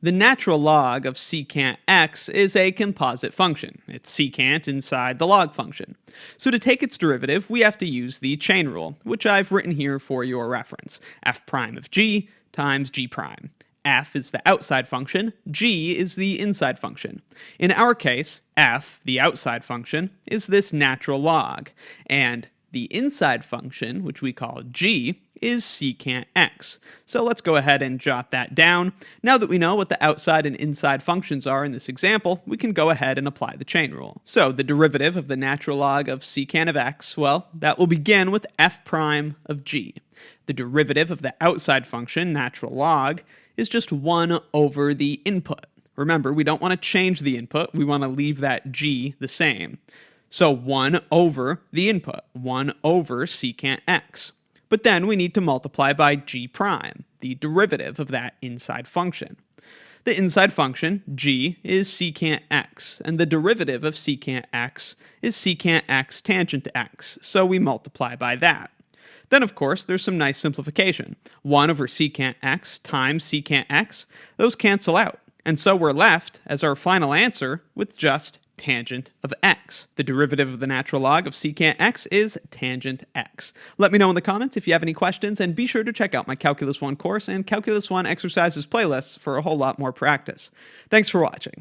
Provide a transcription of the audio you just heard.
The natural log of secant x is a composite function. It's secant inside the log function. So to take its derivative, we have to use the chain rule, which I've written here for your reference. F prime of g times g prime. F is the outside function, g is the inside function. In our case, f, the outside function, is this natural log, and the inside function, which we call g, is secant x. So let's go ahead and jot that down. Now that we know what the outside and inside functions are in this example, we can go ahead and apply the chain rule. So the derivative of the natural log of secant of x, well, that will begin with f prime of g. The derivative of the outside function, natural log, is just 1 over the input. Remember, we don't want to change the input. We want to leave that g the same. So 1 over the input, 1 over secant x. But then we need to multiply by g prime, the derivative of that inside function. The inside function, g, is secant x, and the derivative of secant x is secant x tangent to x, so we multiply by that. Then, of course, there's some nice simplification. 1 over secant x times secant x, those cancel out. And so we're left, as our final answer, with just tangent of x. The derivative of the natural log of secant x is tangent x. Let me know in the comments if you have any questions, and be sure to check out my Calculus 1 course and Calculus 1 exercises playlists for a whole lot more practice. Thanks for watching.